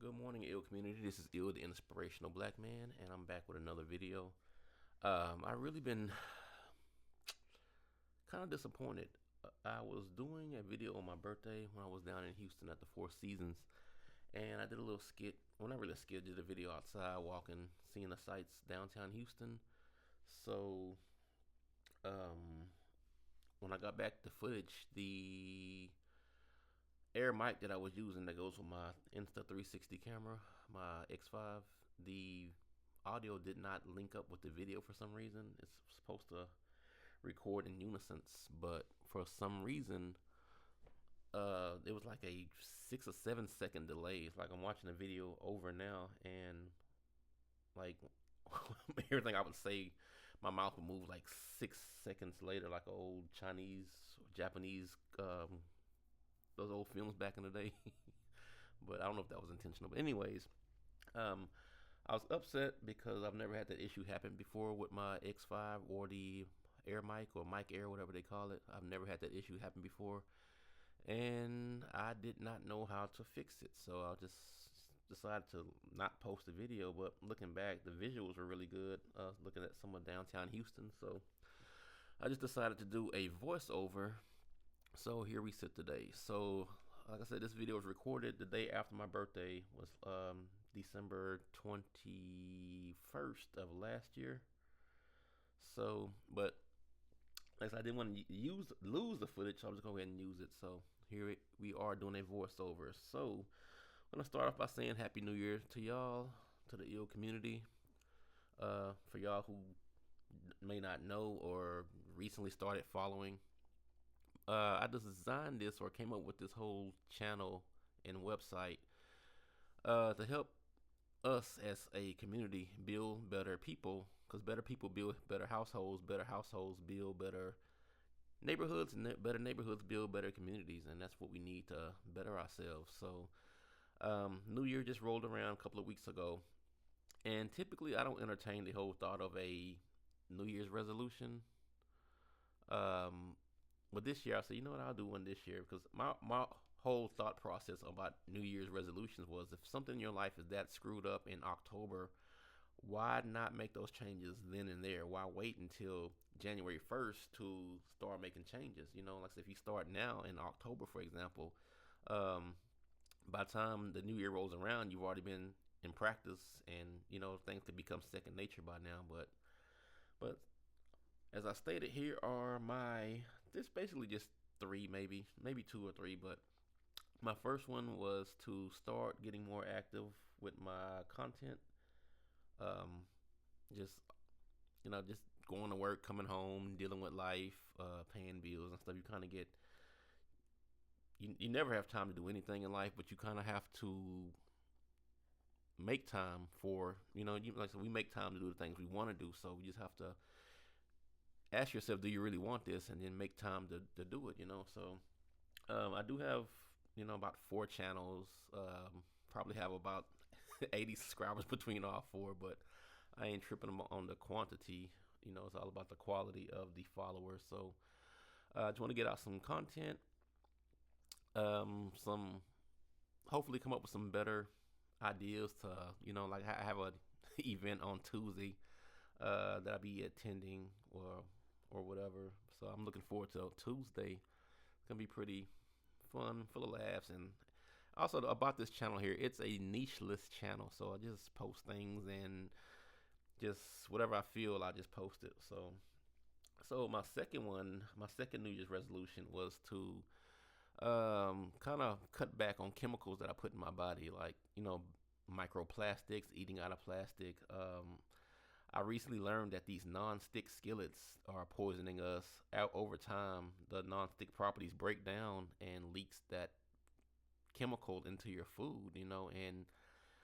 Good morning, ill community. This is ill, the inspirational black man, and I'm back with another video. I really been kind of disappointed. I was doing a video on my birthday when I was down in Houston at the Four Seasons, and I did a little skit. Well, not really a skit, did a video outside, walking, seeing the sights downtown Houston. So, um, when I got back the footage, the Air mic that I was using that goes with my Insta360 camera, my X5, the audio did not link up with the video for some reason. It's supposed to record in unison, but for some reason, it was like a 6 or 7 second delay. It's like I'm watching the video over now, and like everything I would say, my mouth would move like 6 seconds later, like an old Chinese, Japanese, those old films back in the day. But I don't know if that was intentional. But anyways, um, I was upset because I've never had that issue happen before with my X5 or the Air mic or Mic Air, whatever they call it. I've never had that issue happen before, and I did not know how to fix it. So I just decided to not post the video. But looking back, the visuals were really good. Looking at some of downtown Houston, so I just decided to do a voiceover. So here we sit today. So like I said, this video was recorded the day after my birthday, was December 21st of last year. So, but like I said, I didn't want to lose the footage, so I'm just going to go ahead and use it. So we are doing a voiceover. So I'm gonna start off by saying Happy New Year to y'all, to the ill community. For y'all who may not know or recently started following, I designed this or came up with this whole channel and website to help us as a community build better people, because better people build better households build better neighborhoods, and better neighborhoods build better communities, and that's what we need to better ourselves. So New Year just rolled around a couple of weeks ago, and typically I don't entertain the whole thought of a New Year's resolution. um, but this year I said, you know what, I'll do one this year, because my whole thought process about New Year's resolutions was, if something in your life is that screwed up in October, why not make those changes then and there? Why wait until January 1st to start making changes? You know, like if you start now in October, for example, um, by the time the new year rolls around, you've already been in practice, and you know things could become second nature by now. But as I stated, here are my, this basically just three, maybe two or three, but my first one was to start getting more active with my content. Um, just just going to work, coming home, dealing with life, paying bills and stuff. You kind of get, you never have time to do anything in life, but you kind of have to make time for, like I said, we make time to do the things we want to do. So we just have to ask yourself, do you really want this, and then make time to do it. So I do have about four channels. Probably have about 80 subscribers between all four, but I ain't tripping on the quantity. It's all about the quality of the followers. So I just want to get out some content, some, hopefully come up with some better ideas to, like I have a event on Tuesday that I'll be attending, or whatever. So I'm looking forward to Tuesday. It's gonna be pretty fun, full of laughs. And also about this channel here, it's a nicheless channel, so I just post things, and just whatever I feel, I just post it. So my second New Year's resolution was to kind of cut back on chemicals that I put in my body, like microplastics, eating out of plastic. I recently learned that these non-stick skillets are poisoning us. Out over time, the non-stick properties break down and leaks that chemical into your food, and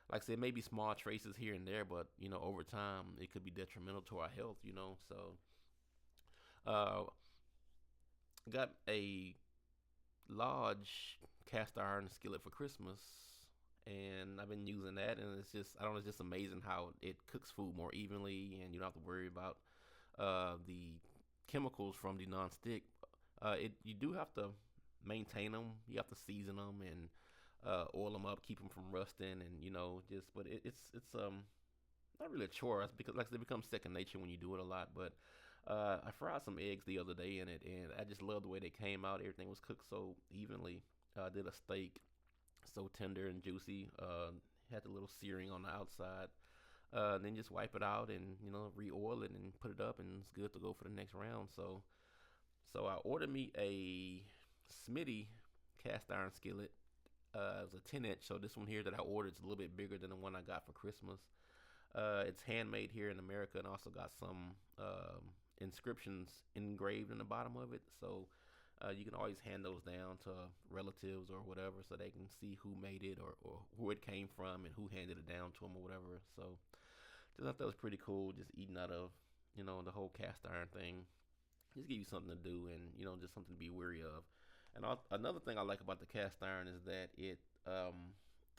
like I said, maybe small traces here and there, but over time it could be detrimental to our health. So uh got a large cast iron skillet for Christmas, and I've been using that, and it's just, I don't know, it's just amazing how it cooks food more evenly, and you don't have to worry about the chemicals from the non-stick. You do have to maintain them, you have to season them, and oil them up, keep them from rusting, and just. But it's not really a chore. It's because like it becomes second nature when you do it a lot. But I fried some eggs the other day in it, and I just love the way they came out. Everything was cooked so evenly. I did a steak so tender and juicy. Had the little searing on the outside. Then just wipe it out and re-oil it and put it up, and it's good to go for the next round. So I ordered me a Smitty cast iron skillet. It was a 10 inch, so this one here that I ordered is a little bit bigger than the one I got for Christmas. It's handmade here in America and also got some inscriptions engraved in the bottom of it. So you can always hand those down to relatives or whatever so they can see who made it or where it came from and who handed it down to them or whatever. So just thought that was pretty cool, just eating out of, the whole cast iron thing. Just give you something to do and, just something to be weary of. And another thing I like about the cast iron is that it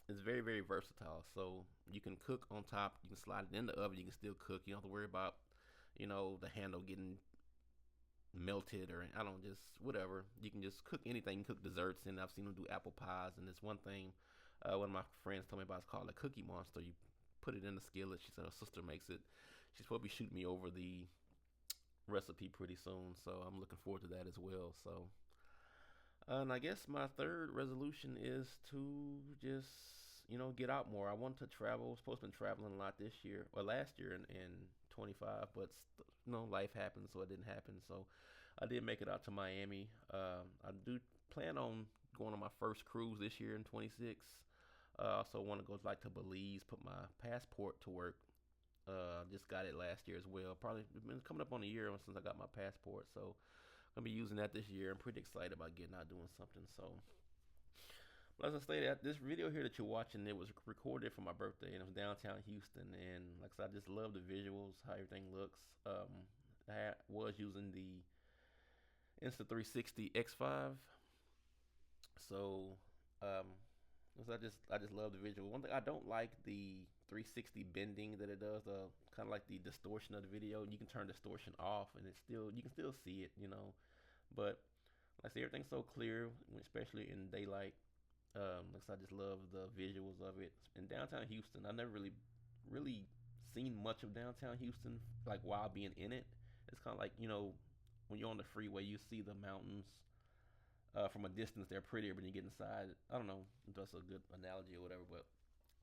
is very, very versatile. So you can cook on top, you can slide it in the oven, you can still cook. You don't have to worry about, the handle getting melted or I don't just whatever. You can just cook anything. You can cook desserts, and I've seen them do apple pies. And this one thing, one of my friends told me about. It's called a Cookie Monster. You put it in the skillet. She said her sister makes it. She's supposed to be shooting me over the recipe pretty soon, so I'm looking forward to that as well. So, and I guess my third resolution is to just get out more. I want to travel. Supposed to been traveling a lot this year or last year in 25, but life happened, so it didn't happen. So I did make it out to Miami. I do plan on going on my first cruise this year in 26. Also want to go like to Belize, put my passport to work. Just got it last year as well. Probably been coming up on a year since I got my passport, so I'm gonna be using that this year. I'm pretty excited about getting out doing something. So, but as I stated, this video here that you're watching, it was recorded for my birthday, and it was downtown Houston. And like I said, I just love the visuals, how everything looks. I was using the Insta360 X5, so um, so I just love the visual. One thing I don't like the 360 bending that it does, kind of like the distortion of the video. You can turn distortion off, and you can still see it, But like I say, everything's so clear, especially in daylight. Like I said, I just love the visuals of it. In downtown Houston, I never really seen much of downtown Houston, like while being in it. It's kind of like when you're on the freeway, you see the mountains from a distance. They're prettier when you get inside. I don't know if that's a good analogy or whatever, but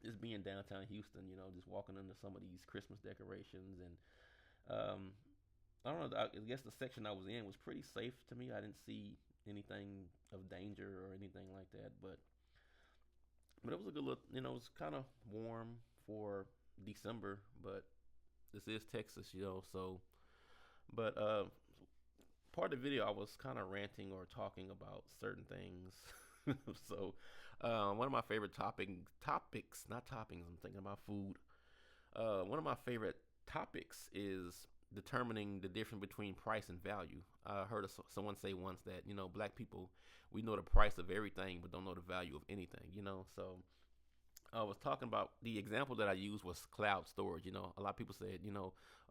just being downtown Houston, just walking into some of these Christmas decorations and um, I don't know. I guess the section I was in was pretty safe to me. I didn't see anything of danger or anything like that, but it was a good look. It was kind of warm for December, but this is Texas, So, but part of the video I was kind of ranting or talking about certain things. So, one of my favorite topics, not toppings. I'm thinking about food. One of my favorite topics is determining the difference between price and value. I heard someone say once that black people, we know the price of everything but don't know the value of anything. So I was talking about the example that I used was cloud storage. A lot of people said,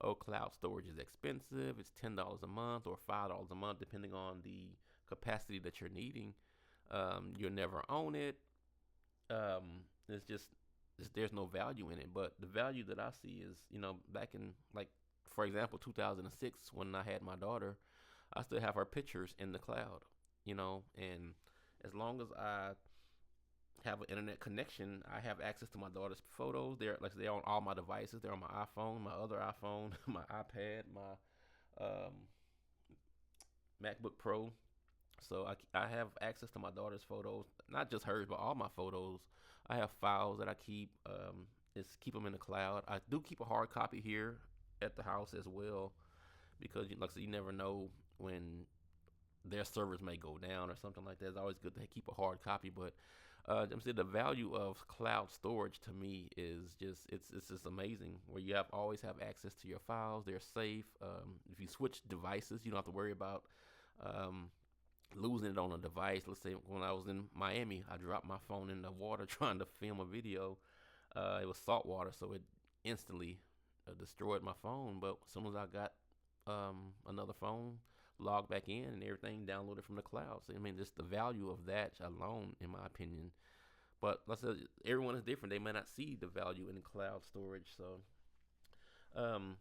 oh, cloud storage is expensive. It's $10 a month or $5 a month, depending on the capacity that you're needing. You'll never own it. It's just there's no value in it. But the value that I see is, back in like, for example, 2006 when I had my daughter, I still have her pictures in the cloud. And as long as I have an internet connection, I have access to my daughter's photos. They're on all my devices. They're on my iPhone, my other iPhone, my iPad, my MacBook Pro. So I have access to my daughter's photos, not just hers, but all my photos. I have files that I keep. Just keep them in the cloud. I do keep a hard copy here at the house as well, because like I said, you never know when their servers may go down or something like that. It's always good to keep a hard copy. But I'm saying the value of cloud storage to me is it's just amazing. Where you always have access to your files. They're safe. If you switch devices, you don't have to worry about losing it on a device. Let's say when I was in Miami, I dropped my phone in the water trying to film a video. It was salt water, so it instantly destroyed my phone. But as soon as I got another phone, logged back in, and everything downloaded from the cloud. So I mean, just the value of that alone, in my opinion, But like I said, everyone is different. They may not see the value in cloud storage. So um,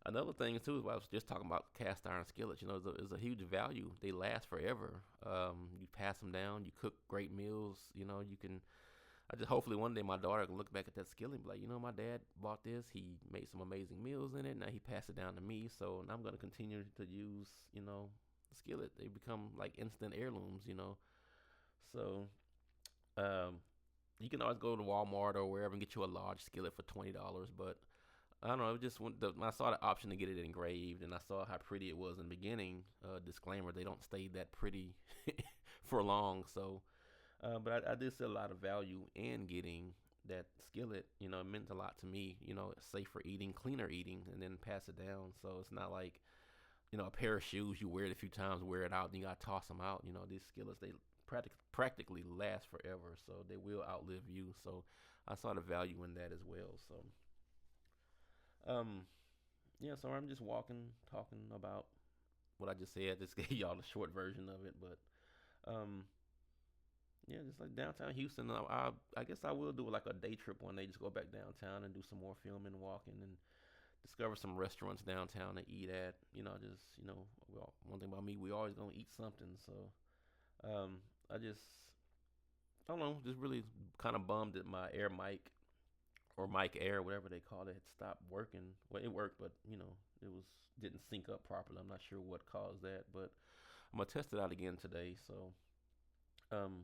another thing too is I was just talking about cast iron skillets. You know, is a huge value. They last forever. You pass them down. You cook great meals. You know, you can. I just hopefully one day my daughter can look back at that skillet and be like, you know, my dad bought this. He made some amazing meals in it. Now he passed it down to me. So I'm gonna continue to use, you know, the skillet. They become like instant heirlooms. You know, so um, you can always go to Walmart or wherever and get you a large skillet for $20. But I don't know. It just when I saw the option to get it engraved, and I saw how pretty it was in the beginning. Disclaimer: they don't stay that pretty for long. So, but I did see a lot of value in getting that skillet. You know, it meant a lot to me. You know, it's safe for eating, cleaner eating, and then pass it down. So it's not like a pair of shoes you wear it a few times, wear it out, and you gotta toss them out. You know, these skillets they practically last forever, so they will outlive you. So I saw the value in that as well. So um, yeah, so I'm just walking, talking about what I just said. Just gave y'all the short version of it, but um, yeah, just like downtown Houston. I guess I will do like a day trip one day. Just go back downtown and do some more filming, walking, and discover some restaurants downtown to eat at. You know, just well, one thing about me, we always gonna eat something. So I just I don't know, just really kind of bummed that my Air mic or Mic Air, whatever they call it, had stopped working. Well, it worked, but it was didn't sync up properly. I'm not sure what caused that, but I'm gonna test it out again today. So um,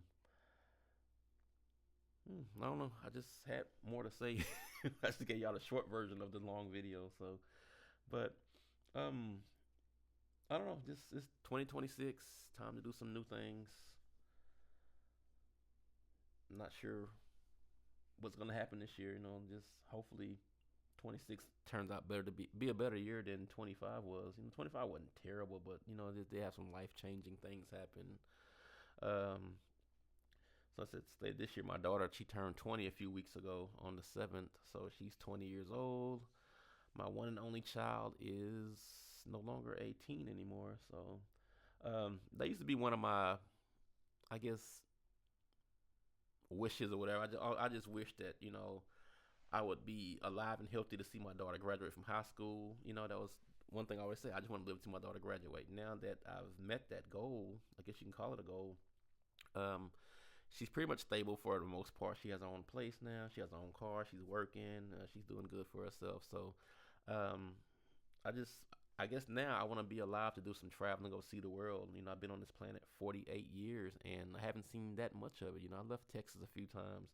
I don't know. I just had more to say. I just gave y'all a short version of the long video. So, but um, I don't know. Just it's 2026. Time to do some new things. Not sure what's gonna happen this year. Just hopefully 26 turns out better to be a better year than 25 was. 25 wasn't terrible, but they have some life changing things happen. Um, so I said, stay this year. My daughter, she turned 20 a few weeks ago on the 7th, so she's 20 years old. My one and only child is no longer 18 anymore. So that used to be one of my, I guess, wishes or whatever. I just wish that I would be alive and healthy to see my daughter graduate from high school. That was one thing I always say. I just want to live to see my daughter graduate. Now that I've met that goal, I guess you can call it a goal. She's pretty much stable for the most part. She has her own place now. She has her own car. She's working. She's doing good for herself. So, um, I just, I guess now I want to be alive to do some traveling, go see the world. I've been on this planet 48 years, and I haven't seen that much of it. I left Texas a few times.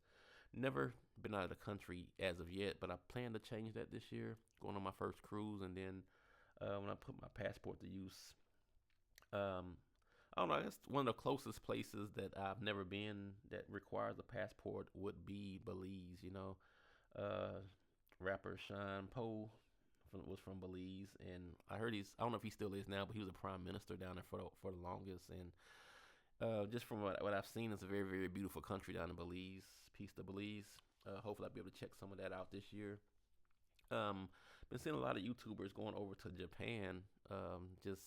Never been out of the country as of yet, but I plan to change that this year. Going on my first cruise, and then when I put my passport to use, um, I don't know. I guess one of the closest places that I've never been that requires a passport would be Belize. Uh, Rapper Sean Poe was from Belize, and I heard I don't know if he still is now, but he was a prime minister down there for the longest. And just from what I've seen, it's a very, very beautiful country down in Belize. Peace to Belize. Hopefully, I'll be able to check some of that out this year. Been seeing a lot of YouTubers going over to Japan. Just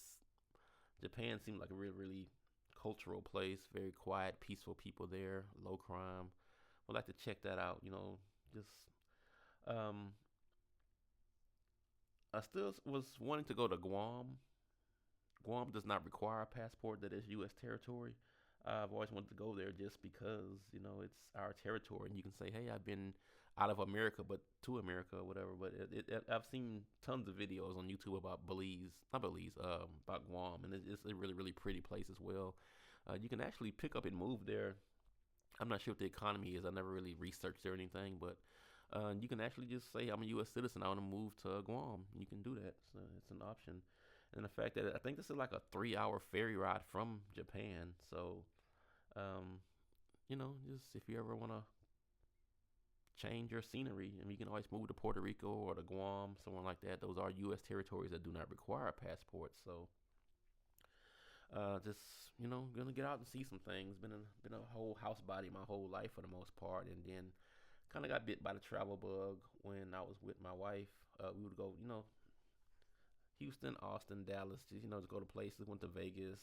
Japan seems like a really, really cultural place. Very quiet, peaceful people there. Low crime. Would like to check that out. Just um, I still was wanting to go to Guam. Guam does not require a passport. That is U.S. territory. I've always wanted to go there just because it's our territory, and you can say, "Hey, I've been out of America, but to America, or whatever." But I've seen tons of videos on YouTube about not Belize, about Guam, and it's a really, really pretty place as well. You can actually pick up and move there. I'm not sure what the economy is. I never really researched or anything, but you can actually just say, "I'm a U.S. citizen. I want to move to Guam." You can do that. So it's an option. And the fact that I think this is like a 3-hour ferry ride from Japan. So, um, just if you ever want to change your scenery, and you can always move to Puerto Rico or to Guam, somewhere like that. Those are U.S. territories that do not require passports. So, just gonna get out and see some things. Been a whole house body my whole life for the most part, and then kind of got bit by the travel bug when I was with my wife. We would go, Houston, Austin, Dallas, just go to places. Went to Vegas.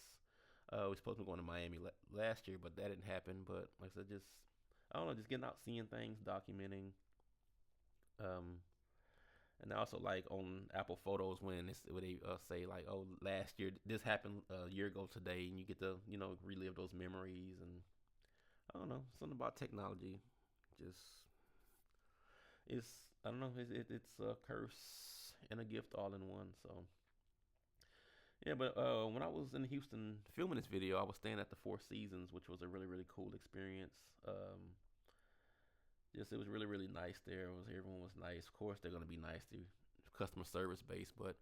We were supposed to be going to Miami last year, but that didn't happen. But like I said, just I don't know, just getting out, seeing things, documenting. Um, and I also like on Apple Photos when it's where they say like, oh, last year this happened a year ago today, and you get to relive those memories. And I don't know, something about technology, just it's I don't know, it's a curse and a gift all in one. So yeah, but when I was in Houston filming this video, I was staying at the Four Seasons, which was a really cool experience. Just it was really nice there. Everyone was nice. Of course, they're gonna be nice to customer service base, but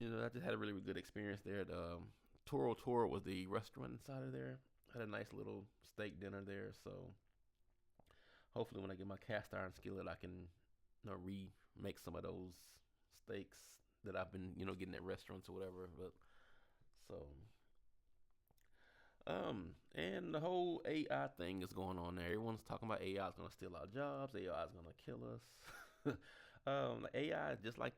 I just had a really good experience there. The Toro Toro was the restaurant inside of there. Had a nice little steak dinner there. So hopefully, when I get my cast iron skillet, I can remake some of those steaks that I've been getting at restaurants or whatever. But so and the whole AI thing is going on there. Everyone's talking about AI is going to steal our jobs. AI is going to kill us. AI, just like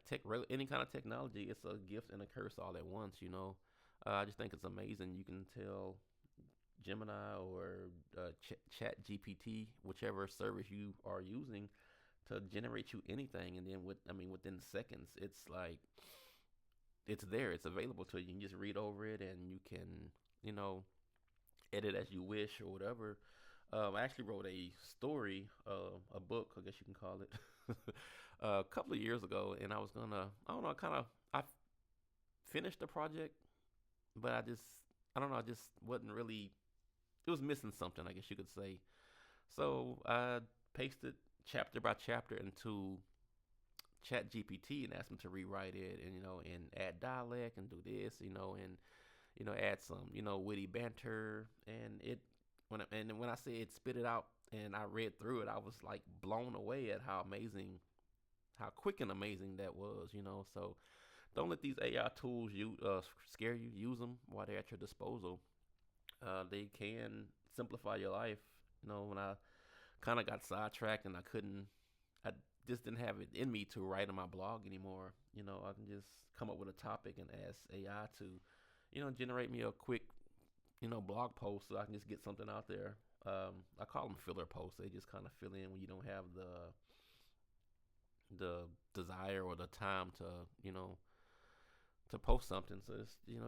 any kind of technology, it's a gift and a curse all at once. I just think it's amazing. You can tell Gemini or Chat GPT, whichever service you are using, to generate you anything, and then within seconds, it's like it's there. It's available to you. You can just read over it, and you can you know edit as you wish or whatever. I actually wrote a story, a book, I guess you can call it, a couple of years ago, and I was gonna, I don't know, I finished the project, but I don't know, I just wasn't really, it was missing something, I guess you could say. So I pasted chapter by chapter into Chat GPT and asked him to rewrite it, and and add dialect and do this, and add some, witty banter, and when I say it spit it out and I read through it, I was like blown away at how amazing, how quick and amazing that was. So don't let these AI tools scare you. Use them while they're at your disposal. They can simplify your life. When I kind of got sidetracked and I just didn't have it in me to write on my blog anymore. I can just come up with a topic and ask AI to generate me a quick, blog post so I can just get something out there. I call them filler posts. They just kind of fill in when you don't have the desire or the time to, to post something. So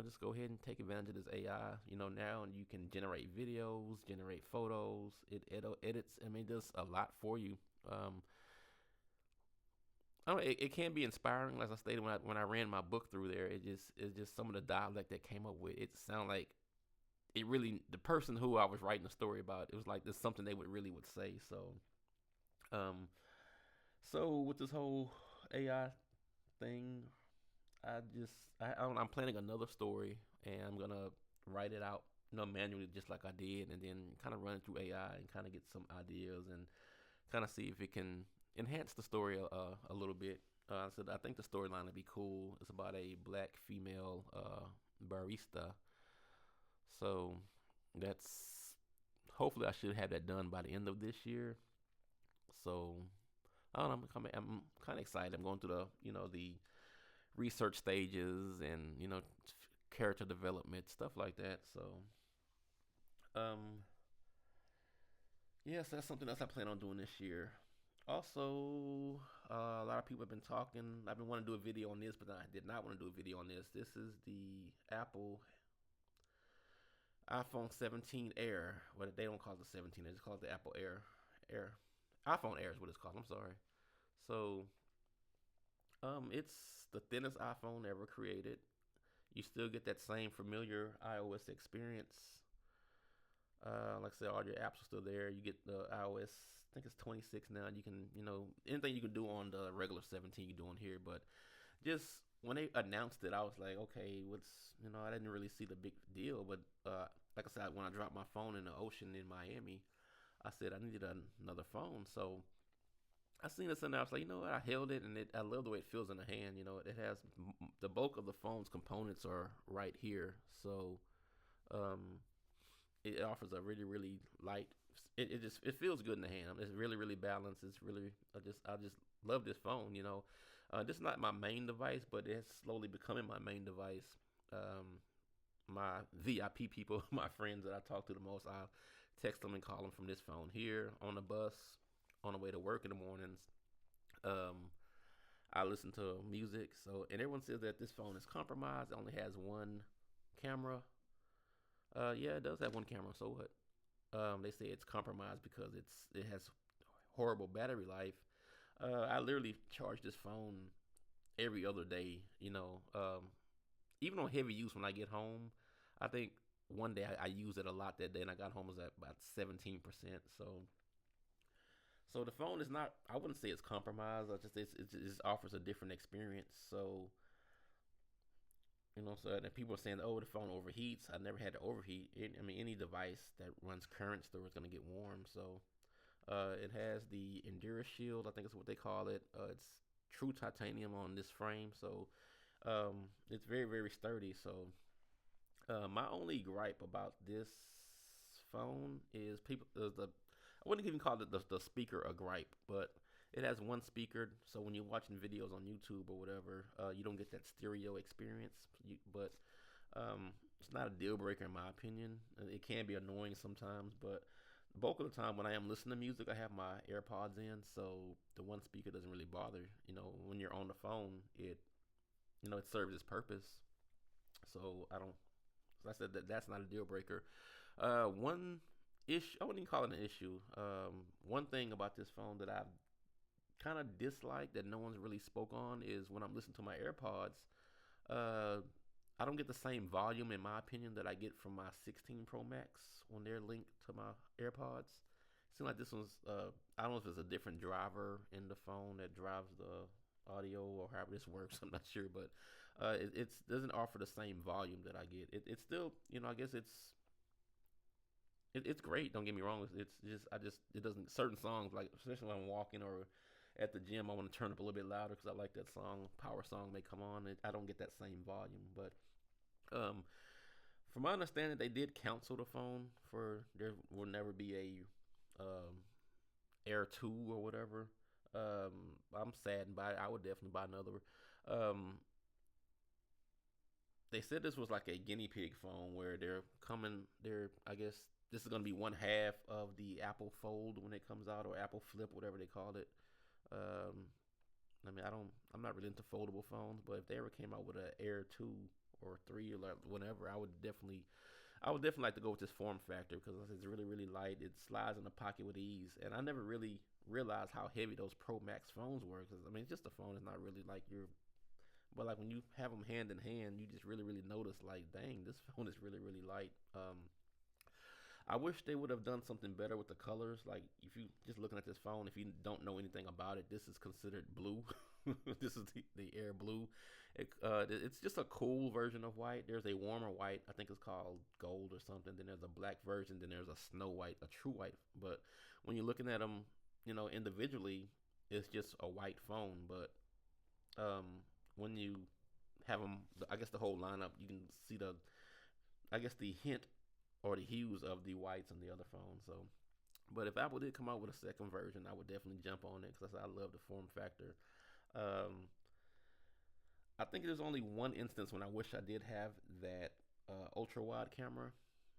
just go ahead and take advantage of this AI. Now you can generate videos, generate photos. It edits. It does a lot for you. I don't know, it can be inspiring, as I stated when I ran my book through there. It's just some of the dialect that came up with. It sounded like it really, the person who I was writing the story about, it was like this something they would say. So, so with this whole AI thing, I'm planning another story, and I'm gonna write it out, manually, just like I did, and then kind of run it through AI and kind of get some ideas and kind of see if it can enhance the story a little bit. So I think the storyline would be cool. It's about a black female barista. So that's, hopefully I should have that done by the end of this year. So I don't know. I'm kind of excited. I'm going through the research stages and character development, stuff like that. So yes, that's something else I plan on doing this year. Also, a lot of people have been talking. I've been wanting to do a video on this, but I did not want to do a video on this. This is the Apple iPhone 17 Air. Well, they don't call it the 17. They just call it the Apple Air. iPhone Air is what it's called. I'm sorry. So, it's the thinnest iPhone ever created. You still get that same familiar iOS experience. Like I said, all your apps are still there. You get the iOS, I think it's 26 now. You can, anything you can do on the regular 17 you do on here. But just when they announced it, I was like, okay, I didn't really see the big deal. But like I said, when I dropped my phone in the ocean in Miami, I said I needed another phone. So I seen this and I was like, what? I held it, and I love the way it feels in the hand. It has the bulk of the phone's components are right here. So, it offers a really light. It feels good in the hand. It's really balanced. It's really I just love this phone. This is not my main device, but it's slowly becoming my main device. My VIP people, my friends that I talk to the most, I text them and call them from this phone here on the bus, on the way to work in the mornings. Um, I listen to music. So, and everyone says that this phone is compromised. It only has one camera. Yeah, it does have one camera. So what? They say it's compromised because it has horrible battery life. I literally charge this phone every other day. Even on heavy use when I get home. I think one day I used it a lot that day, and I got home was at about 17%. So the phone is not. I wouldn't say it's compromised. It just offers a different experience. So and people are saying, "Oh, the phone overheats." I never had to overheat. Any device that runs current still is going to get warm. So it has the Endura Shield. I think it's what they call it. It's true titanium on this frame, so it's very very sturdy. So my only gripe about this phone is people the I wouldn't even call it the speaker a gripe, but it has one speaker, so when you're watching videos on YouTube or whatever, you don't get that stereo experience. But it's not a deal breaker in my opinion. It can be annoying sometimes, but the bulk of the time when I am listening to music, I have my AirPods in, so the one speaker doesn't really bother. When you're on the phone, it serves its purpose. So I don't. So I said that's not a deal breaker. One issue, I wouldn't even call it an issue. One thing about this phone that I kind of dislike that no one's really spoke on is when I'm listening to my AirPods. Uh, I don't get the same volume, in my opinion, that I get from my 16 Pro Max when they're linked to my AirPods. It seems like this one's. I don't know if it's a different driver in the phone that drives the audio or however this works. I'm not sure, but it doesn't offer the same volume that I get. It's still, I guess it's great. Don't get me wrong. It's just it doesn't certain songs like especially when I'm walking or at the gym, I want to turn up a little bit louder because I like that song. Power song may come on. I don't get that same volume, but um, from my understanding, they did cancel the phone for there will never be a Air 2 or whatever. I'm saddened by it. I would definitely buy another. Um, they said this was like a guinea pig phone where I guess this is gonna be one half of the Apple Fold when it comes out, or Apple Flip, whatever they called it. Um, I'm not really into foldable phones, but if they ever came out with an Air 2 or 3 or like whatever, I would definitely like to go with this form factor because it's really really light. It slides in the pocket with ease, and I never really realized how heavy those Pro Max phones were. Because it's just a phone. It's not really like but like when you have them hand in hand, you just really really notice like, dang, this phone is really really light. I wish they would have done something better with the colors. Like if you just looking at this phone, if you don't know anything about it, this is considered blue. This is the Air Blue. It's just a cool version of white. There's a warmer white. I think it's called gold or something. Then there's a black version. Then there's a snow white, a true white. But when you're looking at them, individually, it's just a white phone. But when you have them, I guess the whole lineup, you can see I guess the hint or the hues of the whites on the other phone. So, but if Apple did come out with a second version, I would definitely jump on it because I love the form factor. Um, I think there's only one instance when I wish I did have that ultra wide camera.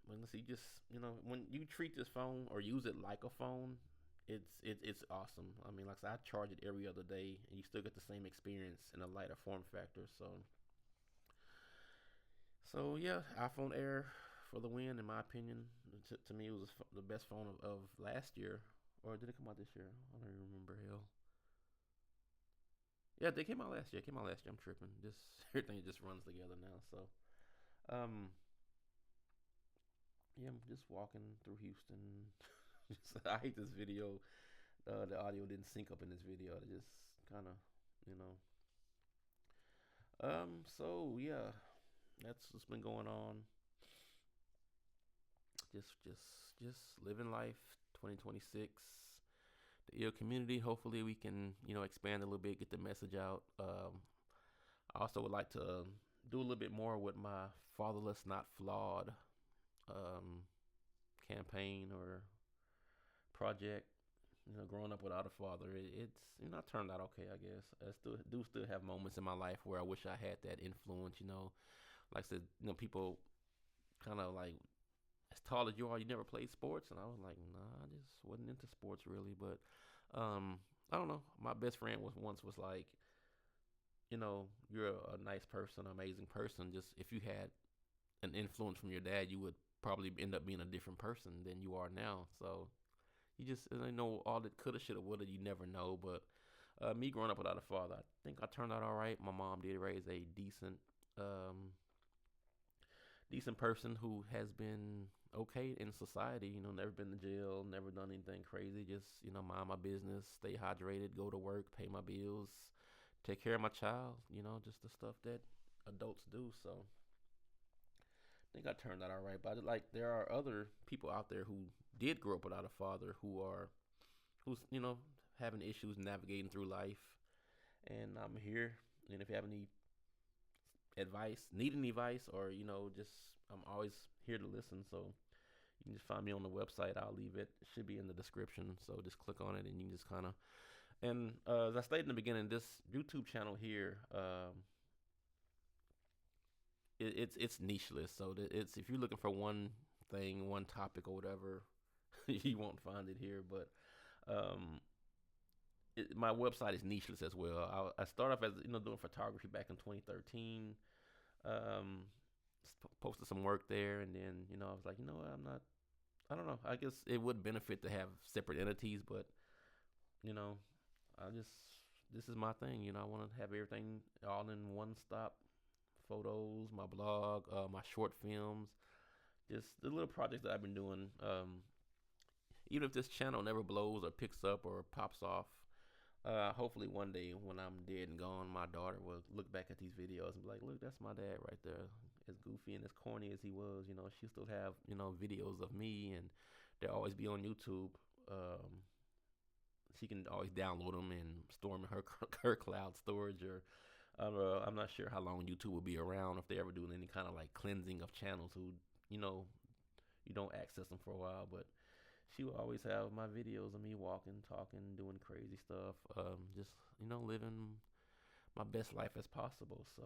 When let's see, just when you treat this phone or use it like a phone, it's awesome. Like I said, I charge it every other day, and you still get the same experience in a lighter form factor. So yeah, iPhone Air for the win, in my opinion. To me, it was the best phone of last year, or did it come out this year? I don't even remember. Hell, yeah, they came out last year. It came out last year. I'm tripping. Just everything just runs together now. So, um, yeah, I'm just walking through Houston. I hate this video. The audio didn't sync up in this video. It just kind of, you know. So yeah, that's what's been going on. Just living life. 2026. The EO community. Hopefully, we can expand a little bit, get the message out. I also would like to do a little bit more with my fatherless, not flawed um, campaign or project. Growing up without a father, it's turned out okay, I guess. I still have moments in my life where I wish I had that influence. Like I said, people kind of like as tall as you are, you never played sports? And I was like, nah, I just wasn't into sports really. But um, I don't know. My best friend was like, you're a nice person, amazing person. Just if you had an influence from your dad, you would probably end up being a different person than you are now. So you just know all the coulda, shoulda, woulda. You never know. But me growing up without a father, I think I turned out all right. My mom did raise a decent person who has been okay in society. Never been to jail, never done anything crazy. Just mind my business, stay hydrated, go to work, pay my bills, take care of my child. Just the stuff that adults do. So I think I turned out all right. But like, there are other people out there who did grow up without a father who's having issues navigating through life, and I'm here. And if you have any advice, need any advice, or just I'm always here to listen. So you can just find me on the website. I'll leave it. It should be in the description. So just click on it, and you can just kind of. And as I stated in the beginning, this YouTube channel here, it's nicheless. So it's if you're looking for one thing, one topic, or whatever, you won't find it here. But um, my website is nicheless as well. I started off as doing photography back in 2013. Um, Posted some work there, and then I was like, what, I don't know. I guess it would benefit to have separate entities, but I just this is my thing. I want to have everything all in one stop. Photos, my blog, my short films, just the little projects that I've been doing. Even if this channel never blows or picks up or pops off, hopefully one day when I'm dead and gone, my daughter will look back at these videos and be like, look, that's my dad right there. As goofy and as corny as he was, she'll still have, videos of me, and they'll always be on YouTube. She can always download them and store them in her cloud storage, or I'm not sure how long YouTube will be around, if they ever doing any kind of like cleansing of channels who, you don't access them for a while. But she will always have my videos of me walking, talking, doing crazy stuff, just living my best life as possible. So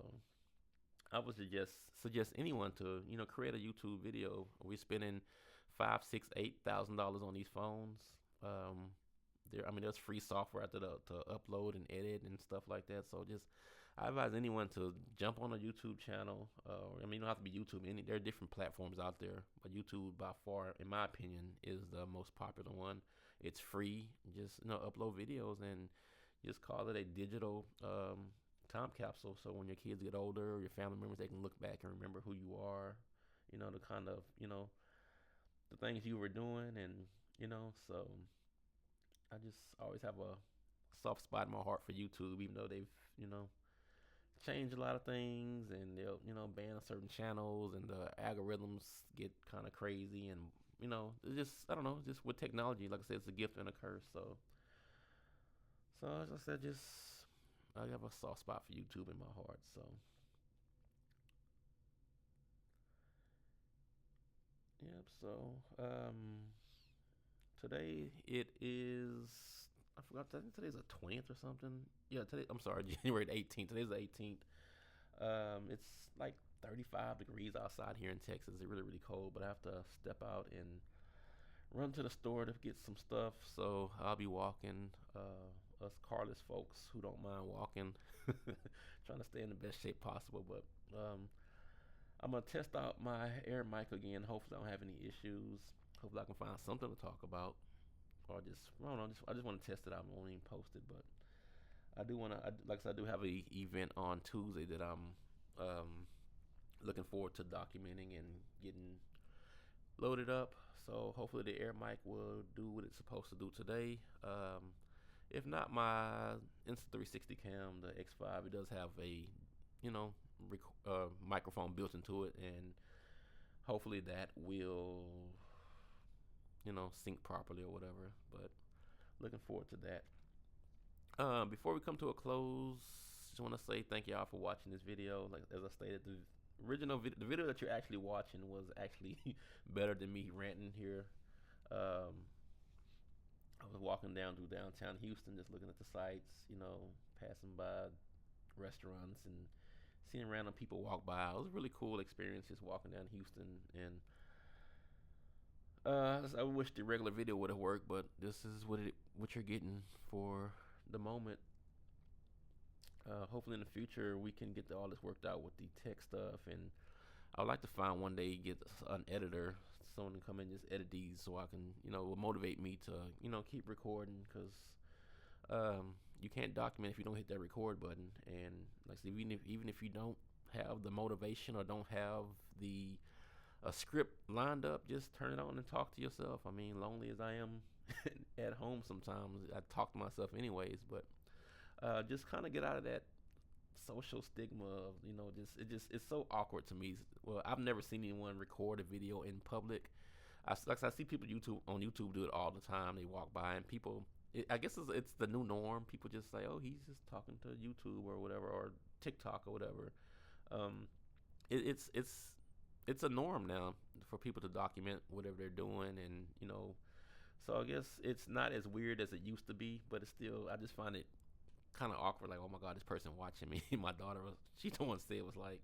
I would suggest anyone to create a YouTube video. We're spending $5, $6, $8,000 on these phones. There's free software out there to upload and edit and stuff like that. So just I advise anyone to jump on a YouTube channel. You don't have to be YouTube. There are different platforms out there, but YouTube by far, in my opinion, is the most popular one. It's free. Just upload videos and just call it a digital time capsule. So when your kids get older, or your family members, they can look back and remember who you are. The kind of the things you were doing, and so I just always have a soft spot in my heart for YouTube, even though they've change a lot of things, and they'll ban certain channels, and the algorithms get kind of crazy, and it's just, I don't know, just with technology, like I said, it's a gift and a curse. So as I said, just I have a soft spot for YouTube in my heart. So yep. So today it is, I forgot, I think today's the 20th or something. Yeah, today, I'm sorry, January the 18th. Today's the 18th. It's like 35 degrees outside here in Texas. It's really, really cold, but I have to step out and run to the store to get some stuff. So I'll be walking. Us carless folks who don't mind walking, trying to stay in the best shape possible. But I'm gonna test out my air mic again. Hopefully, I don't have any issues. Hopefully, I can find something to talk about, or just I don't know. I just want to test it out. I won't even post it, but I do want to. Like I said, I do have a event on Tuesday that I'm looking forward to documenting and getting loaded up. So hopefully the air mic will do what it's supposed to do today. If not, my Insta360 cam, the X5, it does have a microphone built into it, and hopefully that will sync properly or whatever. But looking forward to that. Before we come to a close, just want to say thank y'all for watching this video. Like as I stated, the the video that you're actually watching was actually better than me ranting here. I was walking down through downtown Houston, just looking at the sights, passing by restaurants and seeing random people walk by. It was a really cool experience just walking down Houston, and I wish the regular video would have worked, but this is what you're getting for the moment. Hopefully in the future we can get all this worked out with the tech stuff, and I would like to find one day get an editor, someone to come and just edit these, so I can, will motivate me to, keep recording, because you can't document if you don't hit that record button. And like I said, even if you don't have the motivation or don't have the a script lined up, just turn it on and talk to yourself. I mean, lonely as I am at home sometimes, I talk to myself anyways. But just kind of get out of that social stigma of, it's so awkward to me. Well, I've never seen anyone record a video in public. I see people on YouTube do it all the time. They walk by and people, I guess it's the new norm. People just say, "Oh, he's just talking to YouTube or whatever, or TikTok or whatever." Um, it's a norm now for people to document whatever they're doing, and so I guess it's not as weird as it used to be, but it's still, I just find it kind of awkward. Like, oh my god, this person watching me. My daughter she the one said, was like,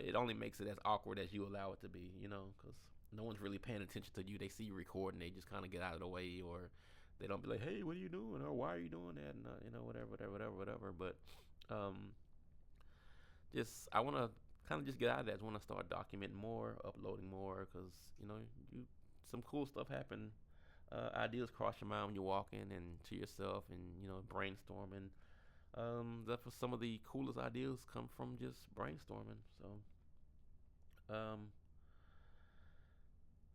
it only makes it as awkward as you allow it to be, because no one's really paying attention to you. They see you recording, they just kind of get out of the way, or they don't be like, hey, what are you doing, or why are you doing that, and whatever. But just, I want to kind of just get out of that. I want to start documenting more, uploading more, because you some cool stuff happen. Ideas cross your mind when you're walking and to yourself, and brainstorming. That for some of the coolest ideas come from just brainstorming. So,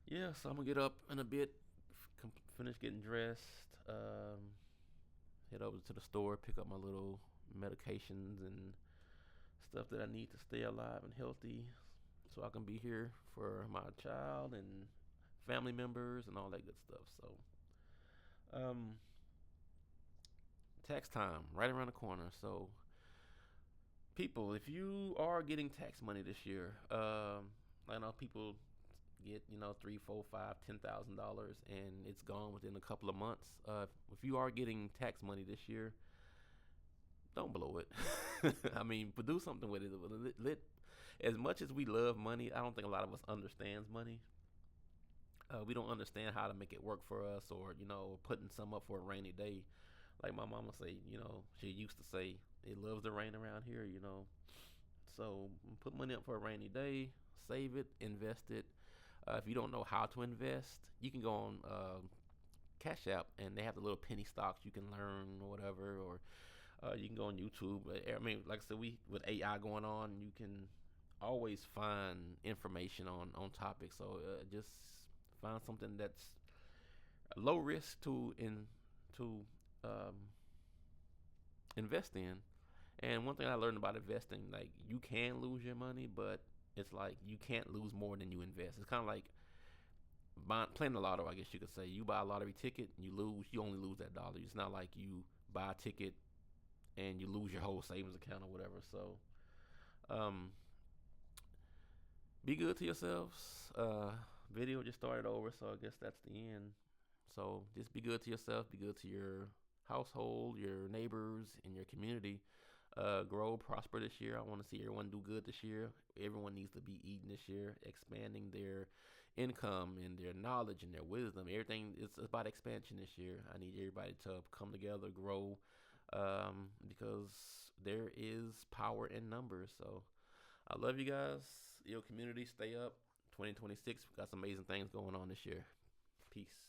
yeah. So I'm gonna get up in a bit, finish getting dressed, head over to the store, pick up my little medications and stuff that I need to stay alive and healthy, so I can be here for my child and family members and all that good stuff. So, um, tax time right around the corner. So, people, if you are getting tax money this year, I know people get three, four, five, $10,000, and it's gone within a couple of months. If you are getting tax money this year, don't blow it. I mean, but do something with it. As much as we love money, I don't think a lot of us understands money. We don't understand how to make it work for us, or putting some up for a rainy day. Like my mama say, she used to say, it loves to rain around here. So put money up for a rainy day, save it, invest it. If you don't know how to invest, you can go on Cash App, and they have the little penny stocks you can learn or whatever, or you can go on YouTube. I mean, like I said, with AI going on, you can always find information on topics. So just find something that's low risk to um, invest in. And one thing I learned about investing, like, you can lose your money, but it's like you can't lose more than you invest. It's kind of like playing the lotto, I guess you could say. You buy a lottery ticket, you only lose that dollar. It's not like you buy a ticket and you lose your whole savings account or whatever. So, be good to yourselves. Video just started over, so I guess that's the end. So just be good to yourself, be good to your household, your neighbors, and your community. Grow, prosper this year. I want to see everyone do good this year. Everyone needs to be eating this year, expanding their income and their knowledge and their wisdom. Everything is about expansion this year. I need everybody to come together, grow, because there is power in numbers. So I love you guys. Your community, stay up. 2026, we got some amazing things going on this year. Peace.